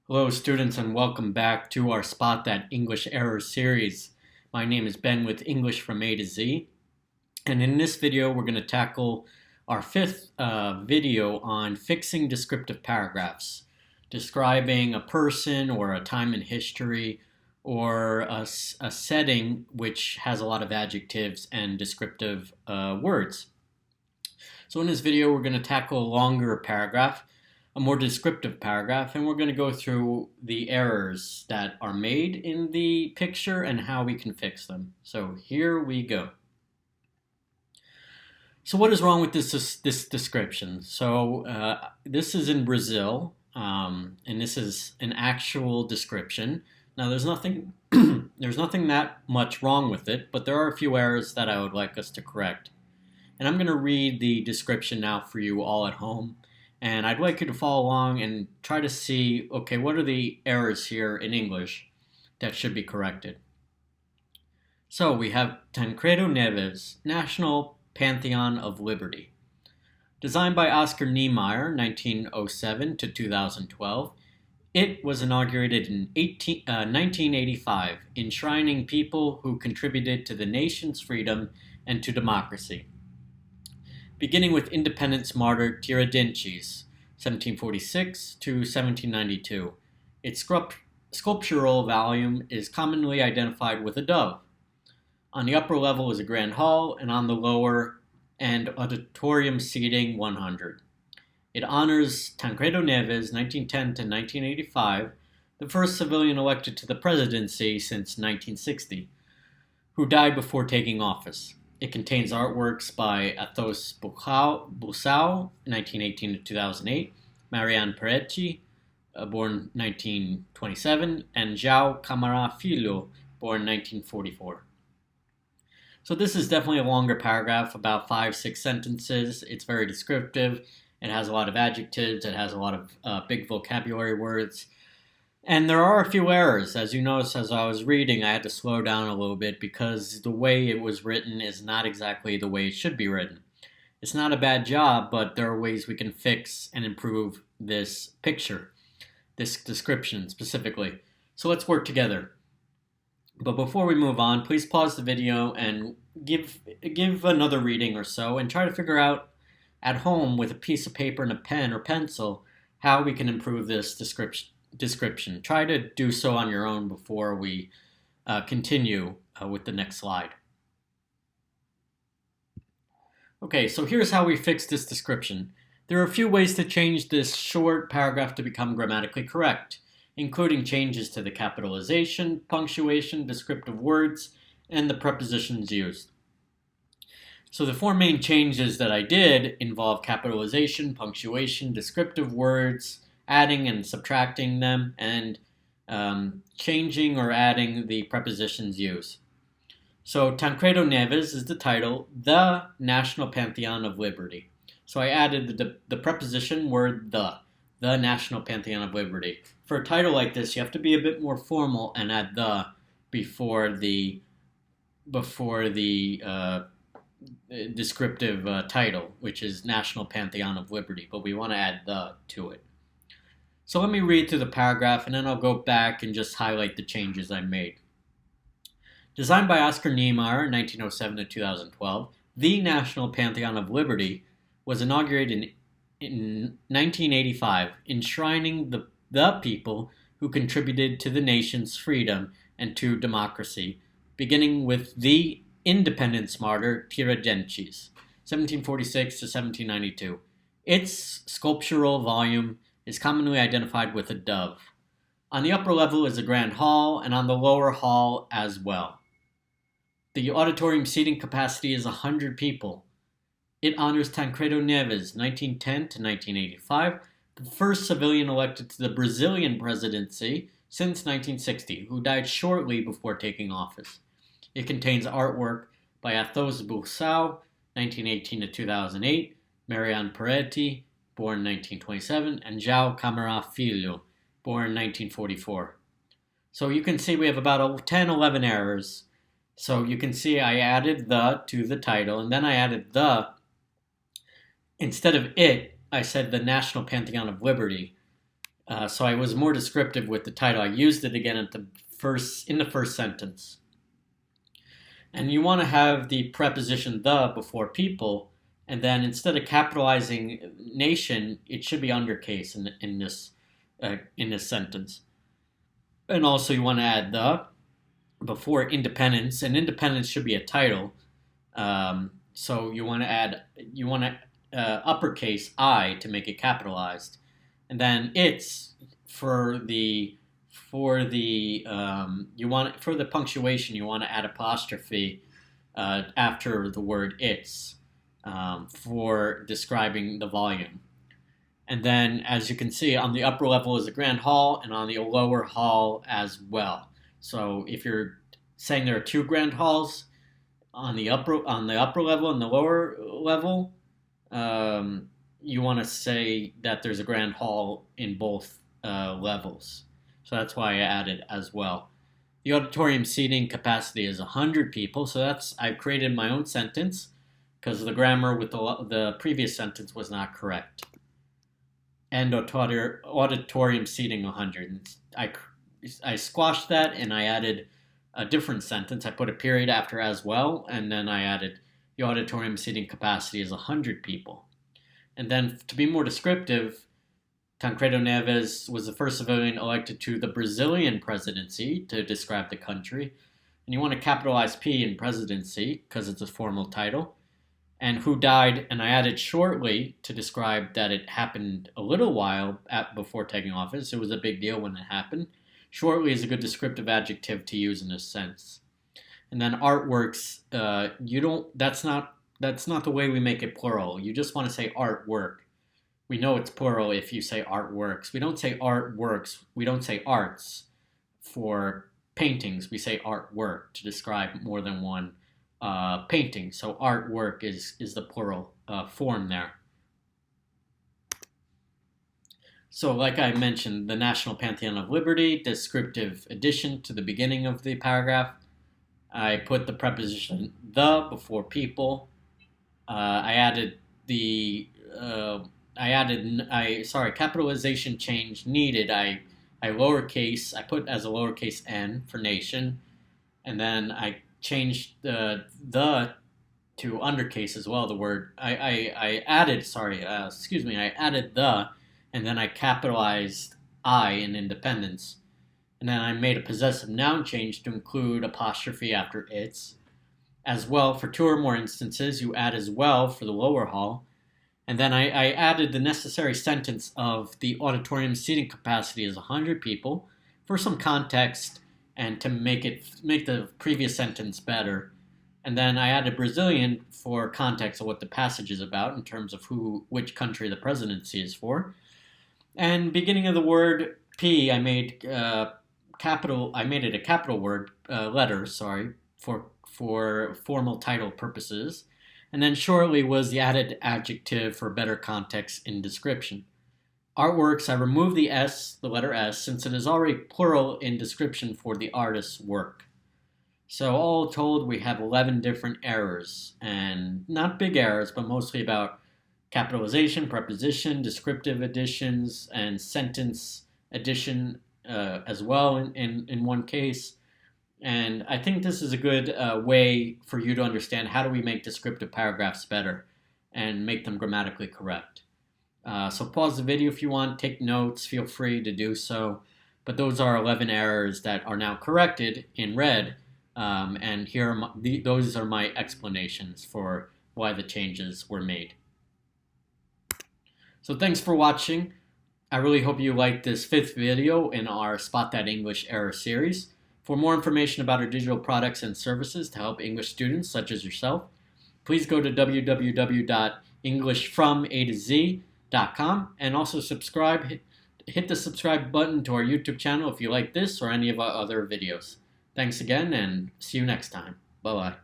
Hello, students, and welcome back to our Spot That English Error series. My name is Ben with English from A to Z, and in this video, we're going to tackle our fifth video on fixing descriptive paragraphs, describing a person or a time in history or a setting which has a lot of adjectives and descriptive words. So in this video, we're going to tackle a longer paragraph, a more descriptive paragraph, and we're going to go through the errors that are made in the picture and how we can fix them. So here we go. So what is wrong with this description? So this is in Brazil, and this is an actual description. Now there's nothing there's nothing that much wrong with it, but there are a few errors that I would like us to correct. And I'm going to read the description now for you all at home. And I'd like you to follow along and try to see, okay, what are the errors here in English that should be corrected? So we have Tancredo Neves, National Pantheon of Liberty. Designed by Oscar Niemeyer, 1907 to 2012, it was inaugurated in 1985, enshrining people who contributed to the nation's freedom and to democracy. Beginning with independence martyr Tiradentes, 1746 to 1792. Its sculptural volume is commonly identified with a dove. On the upper level is a grand hall, and on the lower and auditorium seating 100. It honors Tancredo Neves, 1910 to 1985, the first civilian elected to the presidency since 1960, who died before taking office. It contains artworks by Athos Busau, 1918 to 2008, Marianne Peretti, born 1927, and João Câmara Filho, born 1944. So this is definitely a longer paragraph, about 5-6 sentences. It's very descriptive. It has a lot of adjectives. It has a lot of big vocabulary words. And there are a few errors. As you notice, as I was reading, I had to slow down a little bit because the way it was written is not exactly the way it should be written. It's not a bad job, but there are ways we can fix and improve this picture, this description specifically. So let's work together. But before we move on, please pause the video and give another reading or so and try to figure out at home with a piece of paper and a pen or pencil how we can improve this description. Try to do so on your own before we continue with the next slide. Okay, so here's how we fix this description. There are a few ways to change this short paragraph to become grammatically correct, including changes to the capitalization, punctuation, descriptive words, and the prepositions used. So the four main changes that I did involve capitalization, punctuation, descriptive words, adding and subtracting them, and changing or adding the prepositions used. So Tancredo Neves is the title, the National Pantheon of Liberty. So I added the preposition word the National Pantheon of Liberty. For a title like this, you have to be a bit more formal and add the before the descriptive title, which is National Pantheon of Liberty, but we want to add the to it. So let me read through the paragraph, and then I'll go back and just highlight the changes I made. Designed by Oscar Niemeyer, 1907 to 2012, the National Pantheon of Liberty was inaugurated in 1985, enshrining the people who contributed to the nation's freedom and to democracy, beginning with the independence martyr Tiradentes, 1746 to 1792. Its sculptural volume is commonly identified with a dove. On the upper level is a grand hall, and on the lower hall as well. The auditorium seating capacity is 100 people. It honors Tancredo Neves, 1910 to 1985, the first civilian elected to the Brazilian presidency since 1960, who died shortly before taking office. It contains artwork by Athos Busau, 1918 to 2008, Marianne Peretti, born 1927, and João Câmara Filho, born 1944. So you can see we have about 10-11 errors. So you can see I added the to the title, and then I added the. Instead of it, I said the National Pantheon of Liberty. So I was more descriptive with the title. I used it again in the first sentence. And you want to have the preposition the before people, and then instead of capitalizing nation, it should be undercase in this sentence. And also you want to add the before independence, and independence should be a title. So you want to uppercase I to make it capitalized, and then it's for the punctuation you want to add apostrophe after the word it's for describing the volume. And then, as you can see, on the upper level is a grand hall, and on the lower hall as well. So if you're saying there are two grand halls on the upper level and the lower level, you want to say that there's a grand hall in both levels. So that's why I added as well. The auditorium seating capacity is 100 people. So I've created my own sentence because the grammar with the previous sentence was not correct. And auditorium seating 100. I squashed that and I added a different sentence. I put a period after as well, and then I added the auditorium seating capacity is 100 people. And then to be more descriptive, Tancredo Neves was the first civilian elected to the Brazilian presidency to describe the country. And you want to capitalize P in presidency because it's a formal title. And who died, and I added shortly to describe that it happened a little while before taking office. It was a big deal when it happened. Shortly is a good descriptive adjective to use in this sense. And then artworks, that's not the way we make it plural. You just want to say artwork. We know it's plural if you say artworks. We don't say artworks. We don't say arts for paintings. We say artwork to describe more than one painting. So artwork is the plural form there. So like I mentioned, the National Pantheon of Liberty, descriptive addition to the beginning of the paragraph. I put the preposition the before people. Capitalization change needed. I put as a lowercase n for nation, and then I changed the to undercase as well. The word I added the, and then I capitalized I in independence, and then I made a possessive noun change to include apostrophe after its. As well, for two or more instances, you add as well for the lower hall. And then I added the necessary sentence of the auditorium seating capacity is 100 people for some context and to make the previous sentence better. And then I added Brazilian for context of what the passage is about in terms of which country the presidency is for. And beginning of the word P, I made it a capital word letter. For formal title purposes. And then shortly was the added adjective for better context in description. Artworks, I removed the S, the letter S, since it is already plural in description for the artist's work. So all told, we have 11 different errors, and not big errors, but mostly about capitalization, preposition, descriptive additions, and sentence addition as well in one case. And I think this is a good way for you to understand how do we make descriptive paragraphs better and make them grammatically correct. So pause the video if you want, take notes, feel free to do so. But those are 11 errors that are now corrected in red. And those are my explanations for why the changes were made. So thanks for watching. I really hope you liked this 5th video in our Spot That English Error series. For more information about our digital products and services to help English students such as yourself, please go to www.englishfromatoz.com and also subscribe. Hit the subscribe button to our YouTube channel if you like this or any of our other videos. Thanks again and see you next time. Bye-bye.